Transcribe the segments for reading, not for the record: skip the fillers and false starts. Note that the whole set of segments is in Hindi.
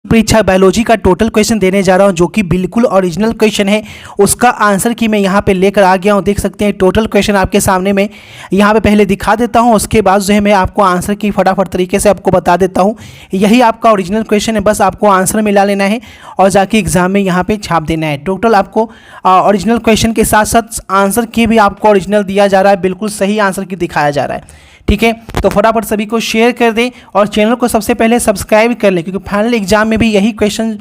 परीक्षा बायोलॉजी का टोटल क्वेश्चन देने जा रहा हूं, जो कि बिल्कुल ओरिजिनल क्वेश्चन है। उसका आंसर की मैं यहां पे लेकर आ गया हूं। देख सकते हैं टोटल क्वेश्चन आपके सामने में यहां पे पहले दिखा देता हूं, उसके बाद जो है मैं आपको आंसर की फटाफट तरीके से आपको बता देता हूं। यही आपका ओरिजिनल क्वेश्चन है, बस आपको आंसर मिला लेना है और जाके एग्जाम में यहाँ पे छाप देना है। टोटल आपको ओरिजिनल क्वेश्चन के साथ साथ आंसर की भी आपको ओरिजिनल दिया जा रहा है, बिल्कुल सही आंसर की दिखाया जा रहा है। ठीक है, तो फटाफट सभी को शेयर कर दें और चैनल को सबसे पहले सब्सक्राइब कर लें, क्योंकि फाइनल एग्जाम में भी यही क्वेश्चन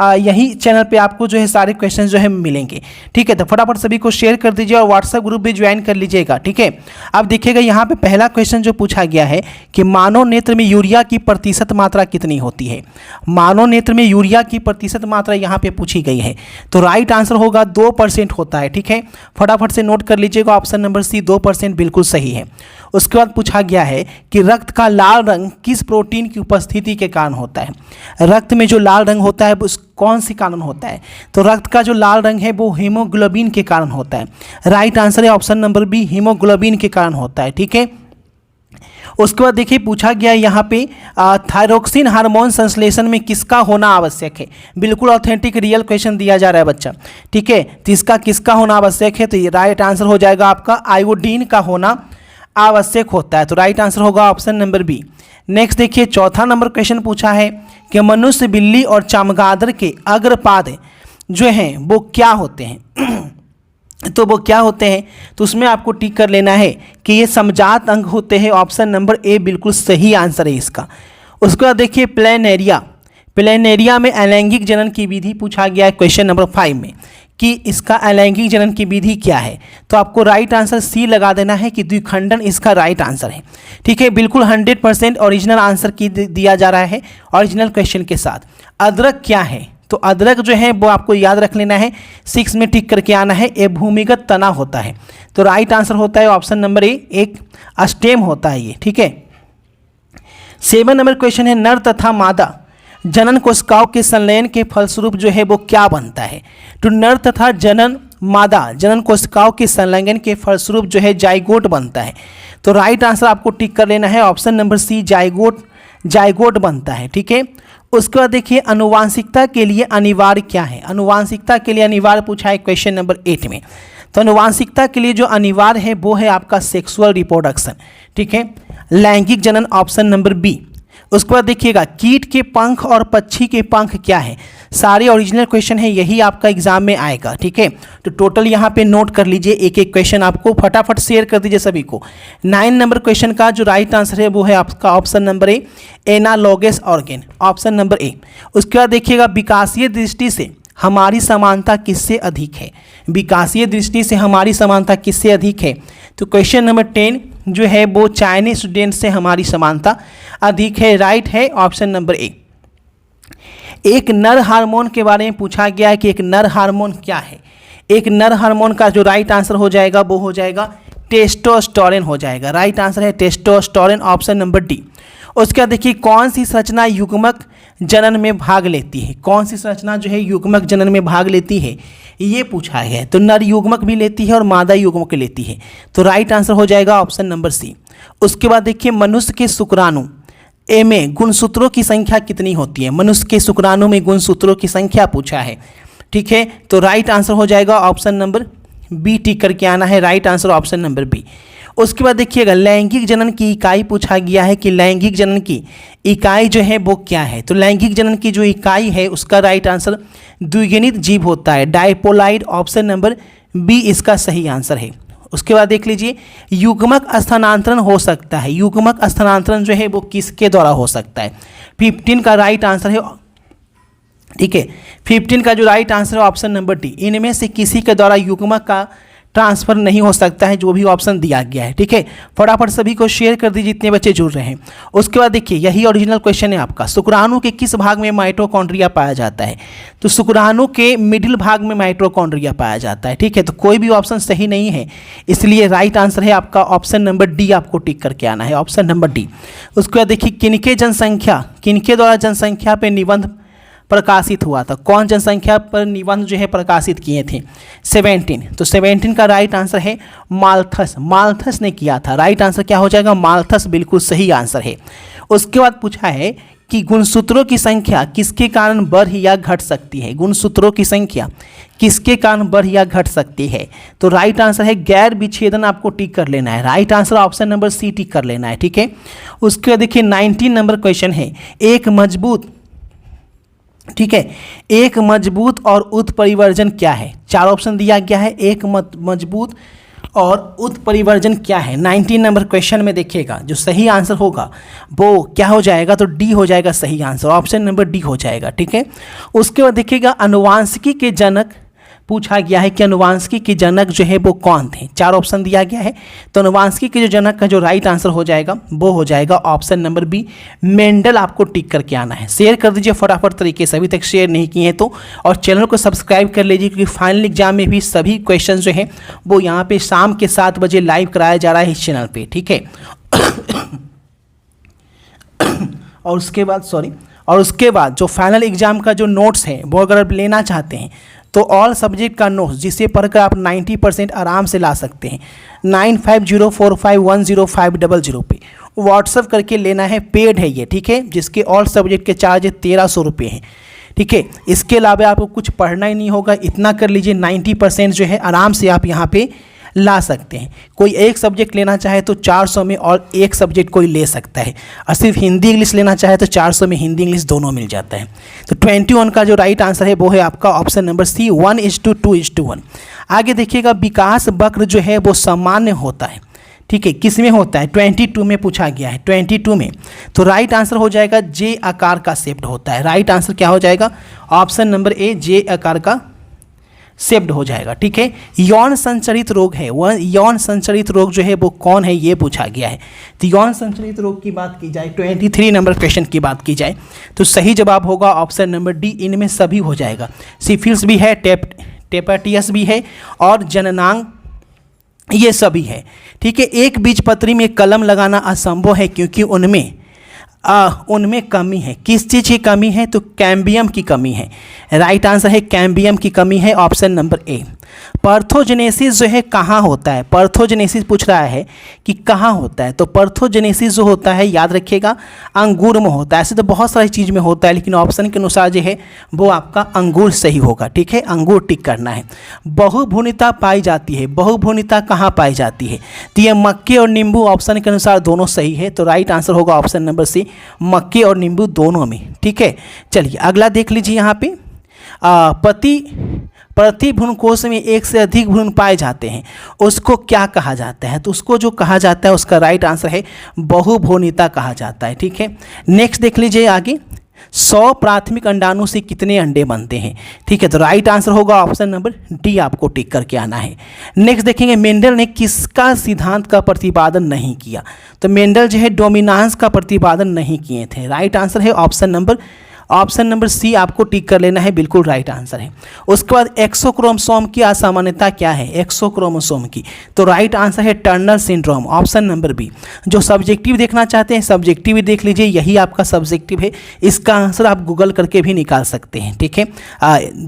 यही चैनल पे आपको जो है सारे क्वेश्चन जो है मिलेंगे। ठीक है, तो फटाफट सभी को शेयर कर दीजिए और व्हाट्सएप ग्रुप भी ज्वाइन कर लीजिएगा। ठीक है, अब देखिएगा यहाँ पे पहला क्वेश्चन जो पूछा गया है कि मानव नेत्र में यूरिया की प्रतिशत मात्रा कितनी होती है। मानव नेत्र में यूरिया की प्रतिशत मात्रा यहाँ पे पूछी गई है, तो राइट आंसर होगा 2% होता है। ठीक है, फटाफट से नोट कर लीजिएगा, ऑप्शन नंबर सी 2% बिल्कुल सही है। उसके बाद पूछा गया है कि रक्त का लाल रंग किस प्रोटीन की उपस्थिति के कारण होता है। रक्त में जो लाल रंग होता है उस कौन सी कारण होता है, तो रक्त का जो लाल रंग है वो हीमोग्लोबिन के कारण होता है। राइट आंसर है ऑप्शन नंबर बी, हीमोग्लोबिन के कारण होता है। ठीक है, उसके बाद देखिए पूछा गया यहाँ पे थायरोक्सिन हार्मोन संश्लेषण में किसका होना आवश्यक है। बिल्कुल ऑथेंटिक रियल क्वेश्चन दिया जा रहा है बच्चा। ठीक है, तो इसका किसका होना आवश्यक है, तो ये राइट आंसर हो जाएगा आपका आयोडीन का होना आवश्यक होता है, तो राइट आंसर होगा ऑप्शन नंबर बी। नेक्स्ट देखिए चौथा नंबर क्वेश्चन पूछा है कि मनुष्य, बिल्ली और चमगादड़ के अग्रपाद जो हैं वो क्या होते हैं तो वो क्या होते हैं, तो उसमें आपको टिक कर लेना है कि ये समजात अंग होते हैं। ऑप्शन नंबर ए बिल्कुल सही आंसर है इसका। उसके बाद देखिए प्लेनेरिया में अलैंगिक जनन की विधि पूछा गया है क्वेश्चन नंबर 5 में कि इसका अलैंगिक जनन की विधि क्या है, तो आपको राइट आंसर सी लगा देना है कि द्विखंडन इसका राइट आंसर है। ठीक है, बिल्कुल 100% ओरिजिनल आंसर की दिया जा रहा है ओरिजिनल क्वेश्चन के साथ। अदरक क्या है, तो अदरक जो है वो आपको याद रख लेना है, 6 में टिक करके आना है। ये भूमिगत तना होता है, तो राइट आंसर होता है ऑप्शन नंबर ए, एक स्टेम होता है ये। ठीक है, 7 नंबर क्वेश्चन है नर तथा मादा जनन कोशिकाओं के संलयन के फलस्वरूप जो है वो क्या बनता है, तो नर तथा मादा जनन कोशिकाओं के संलयन के फलस्वरूप जो है जाइगोट बनता है, तो राइट आंसर आपको टिक कर लेना है ऑप्शन नंबर सी, जाइगोट बनता है। ठीक है, उसके बाद देखिए अनुवांशिकता के लिए अनिवार्य क्या है। अनुवांशिकता के लिए अनिवार्य पूछा है क्वेश्चन नंबर 8 में, तो अनुवांशिकता के लिए जो अनिवार्य है वो है आपका सेक्सुअल रिप्रोडक्शन। ठीक है, लैंगिक जनन ऑप्शन नंबर बी। उसके बाद देखिएगा कीट के पंख और पक्षी के पंख क्या है। सारे ओरिजिनल क्वेश्चन है, यही आपका एग्जाम में आएगा। ठीक है, तो टोटल यहाँ पे नोट कर लीजिए, एक एक क्वेश्चन आपको फटाफट शेयर कर दीजिए सभी को। 9 नंबर क्वेश्चन का जो राइट आंसर है वो है आपका option number A, analogous organ, option number A. उसके बाद देखिएगा विकासीय दृष्टि से हमारी समानता किससे अधिक है। विकासीय दृष्टि से हमारी समानता किससे अधिक है, तो क्वेश्चन नंबर 10 जो है वो चाइनीज स्टूडेंट से हमारी समानता अधिक है। राइट है ऑप्शन नंबर ए। एक नर हार्मोन के बारे में पूछा गया है कि एक नर हार्मोन क्या है। एक नर हार्मोन का जो राइट आंसर हो जाएगा वो हो जाएगा टेस्टोस्टेरोन हो जाएगा। राइट आंसर है टेस्टोस्टेरोन, ऑप्शन नंबर डी। उसके बाद देखिए कौन सी संरचना युग्मक जनन में भाग लेती है। कौन सी संरचना जो है युग्मक जनन में भाग लेती है ये पूछा है, तो नर युग्मक भी लेती है और मादा युग्मक लेती है, तो राइट आंसर हो जाएगा ऑप्शन नंबर सी। उसके बाद देखिए मनुष्य के शुक्राणु में गुणसूत्रों की संख्या कितनी होती है। मनुष्य के शुक्राणु में गुणसूत्रों की संख्या पूछा है। ठीक है, तो राइट आंसर हो जाएगा ऑप्शन नंबर बी, टिक करके आना है। Right answer option number B. उसके बाद देखिएगा लैंगिक जनन की इकाई पूछा गया है कि लैंगिक जनन की इकाई जो है वो क्या है, तो लैंगिक जनन की जो इकाई है उसका राइट आंसर द्विगुणित जीव होता है, डायपोलाइड, ऑप्शन नंबर बी इसका सही आंसर है। उसके बाद देख लीजिए युग्मक स्थानांतरण हो सकता है। युग्मक स्थानांतरण जो है वो किसके द्वारा हो सकता है, 15 का राइट आंसर है। ठीक है, 15 का जो राइट आंसर है ऑप्शन नंबर डी, इनमें से किसी के द्वारा युग्मक का ट्रांसफर नहीं हो सकता है, जो भी ऑप्शन दिया गया है। ठीक है, फटाफट सभी को शेयर कर दीजिए जितने बच्चे जुड़ रहे हैं। उसके बाद देखिए यही ओरिजिनल क्वेश्चन है आपका, शुक्राणु के किस भाग में माइटोकॉन्ड्रिया पाया जाता है, तो शुक्राणु के मिडिल भाग में माइटोकॉन्ड्रिया पाया जाता है। ठीक है, तो कोई भी ऑप्शन सही नहीं है, इसलिए राइट आंसर है आपका ऑप्शन नंबर डी, आपको टिक करके आना है ऑप्शन नंबर डी। उसके बाद देखिए किनके द्वारा जनसंख्या पे निबंध प्रकाशित हुआ था। कौन जनसंख्या पर निबंध जो है प्रकाशित किए थे, 17, तो 17 का राइट आंसर है माल्थस ने किया था। राइट आंसर क्या हो जाएगा, माल्थस बिल्कुल सही आंसर है। उसके बाद पूछा है कि गुणसूत्रों की संख्या किसके कारण बढ़ या घट सकती है। गुणसूत्रों की संख्या किसके कारण बढ़ या घट सकती है। तो राइट आंसर है गैर विच्छेदन, आपको टिक कर लेना है। Right answer option number C tick कर लेना है, ठीक है। उसके बाद देखिए 19 नंबर क्वेश्चन है, एक मजबूत, ठीक है, एक मजबूत और उत्परिवर्जन क्या है। चार ऑप्शन दिया गया है, एक मजबूत और उत्परिवर्जन क्या है। 19 नंबर क्वेश्चन में देखिएगा जो सही आंसर होगा वो क्या हो जाएगा, तो डी हो जाएगा सही आंसर, ऑप्शन नंबर डी हो जाएगा, ठीक है। उसके बाद देखिएगा अनुवांशिकी के जनक पूछा गया है कि अनुवांशिकी के जनक जो है वो कौन थे। चार ऑप्शन दिया गया है, तो अनुवांशिकी के जो जनक का जो राइट आंसर हो जाएगा वो हो जाएगा ऑप्शन नंबर बी, मेंडल। आपको टिक करके आना है। शेयर कर दीजिए फटाफट तरीके से, अभी तक शेयर नहीं किए हैं तो, और चैनल को सब्सक्राइब कर लीजिए क्योंकि फाइनल एग्जाम में भी सभी क्वेश्चन जो है वो यहाँ पे शाम के 7 बजे लाइव कराया जा रहा है इस चैनल पर, ठीक है। और उसके बाद जो फाइनल एग्जाम का जो नोट्स है वो अगर आप लेना चाहते हैं तो ऑल सब्जेक्ट का नोट्स जिसे पढ़कर आप 90% आराम से ला सकते हैं 9504510500 पे व्हाट्सअप करके लेना है। पेड है ये, ठीक है, जिसके ऑल सब्जेक्ट के चार्ज 1300 रुपये हैं, ठीक है। इसके अलावा आपको कुछ पढ़ना ही नहीं होगा, इतना कर लीजिए 90% जो है आराम से आप यहाँ पे ला सकते हैं। कोई एक सब्जेक्ट लेना चाहे तो 400 में और एक सब्जेक्ट कोई ले सकता है, और सिर्फ हिंदी इंग्लिश लेना चाहे तो 400 में हिंदी इंग्लिश दोनों मिल जाता है। तो 21 का जो राइट आंसर है वो है आपका ऑप्शन नंबर सी, 1:2:1। आगे देखिएगा विकास वक्र जो है वो सामान्य होता है, ठीक है, किस में होता है, 22 में पूछा गया है, 22 में। तो राइट आंसर हो जाएगा जे आकार का शेप्ड होता है। राइट आंसर क्या हो जाएगा, ऑप्शन नंबर ए, जे आकार का शेप्ड हो जाएगा, ठीक है। यौन संचरित रोग है, वह यौन संचरित रोग जो है वो कौन है ये पूछा गया है। तो यौन संचरित रोग की बात की जाए, 23 नंबर क्वेश्चन की बात की जाए तो सही जवाब होगा ऑप्शन नंबर डी, इनमें सभी हो जाएगा। सिफिलिस भी है, हेपेटाइटिस भी है और जननांग, ये सभी है, ठीक है। एक बीजपत्री में कलम लगाना असंभव है क्योंकि उनमें कमी है। किस चीज़ की कमी है, तो कैम्बियम की कमी है। राइट आंसर है कैम्बियम की कमी है, ऑप्शन नंबर ए। पार्थोजेनेसिस जो है कहाँ होता है, पार्थोजेनेसिस पूछ रहा है कि कहाँ होता है। तो पार्थोजेनेसिस जो होता है याद रखिएगा अंगूर में होता है। ऐसे तो बहुत सारी चीज़ में होता है लेकिन ऑप्शन के अनुसार जो है वो आपका अंगूर सही होगा, ठीक है, अंगूर टिक करना है। बहुभुनिता पाई जाती है, बहुभुनिता कहाँ पाई जाती है, तो ये मक्के और नींबू ऑप्शन के अनुसार दोनों सही है। तो राइट आंसर होगा ऑप्शन नंबर सी, मक्के और नींबू दोनों में, ठीक है। चलिए अगला देख लीजिए यहाँ पे प्रतिभ्रूण कोश में एक से अधिक भ्रूण पाए जाते हैं, उसको क्या कहा जाता है। तो उसको जो कहा जाता है उसका राइट आंसर है बहुभ्रूणिता कहा जाता है, ठीक है। नेक्स्ट देख लीजिए आगे, 100 प्राथमिक अंडाणु से कितने अंडे बनते हैं, ठीक है। तो राइट आंसर होगा ऑप्शन नंबर डी, आपको टिक करके आना है। नेक्स्ट देखेंगे मेंडल ने किसका सिद्धांत का प्रतिपादन नहीं किया। तो मेंडल जो है डोमिनेंस का प्रतिपादन नहीं किए थे। राइट आंसर है ऑप्शन नंबर सी, आपको टिक कर लेना है, बिल्कुल राइट आंसर है। उसके बाद एक्सोक्रोमोसोम की असामान्यता क्या है, एक्सोक्रोमोसोम की। तो राइट आंसर है Turner syndrome, option number B. जो सब्जेक्टिव देखना चाहते हैं सब्जेक्टिव भी देख लीजिए, यही आपका सब्जेक्टिव है। इसका आंसर आप गूगल करके भी निकाल सकते हैं, ठीक है।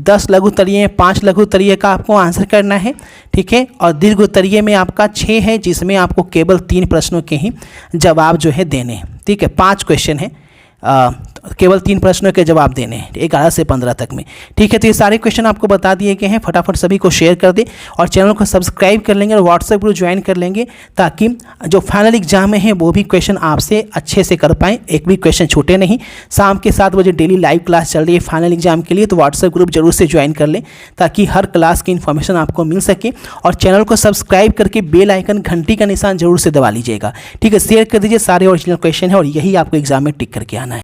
10 लघु उत्तरीय 5 लघु उत्तरीय का आपको आंसर करना है, ठीक है। और दीर्घ उत्तरीय में आपका 6 है जिसमें आपको केवल 3 प्रश्नों के ही जवाब जो है देने हैं, ठीक है। 5 क्वेश्चन है, केवल 3 प्रश्नों के जवाब देने हैं 11 से 15 तक में, ठीक है। तो ये सारे क्वेश्चन आपको बता दिए गए हैं, फटाफट सभी को शेयर कर दें और चैनल को सब्सक्राइब कर लेंगे और व्हाट्सएप ग्रुप ज्वाइन कर लेंगे ताकि जो फाइनल एग्जाम में है वो भी क्वेश्चन आपसे अच्छे से कर पाएँ, एक भी क्वेश्चन छूटे नहीं। शाम के 7 बजे डेली लाइव क्लास चल रही है फाइनल एग्जाम के लिए, तो व्हाट्सएप ग्रुप जरूर से ज्वाइन कर लें ताकि हर क्लास की इन्फॉर्मेशन आपको मिल सके। और चैनल को सब्सक्राइब करके बेल आइकन घंटी का निशान जरूर से दबा लीजिएगा, ठीक है। शेयर कर दीजिए, सारे ओरिजिनल क्वेश्चन है और यही आपको एग्जाम में टिक करके आना है।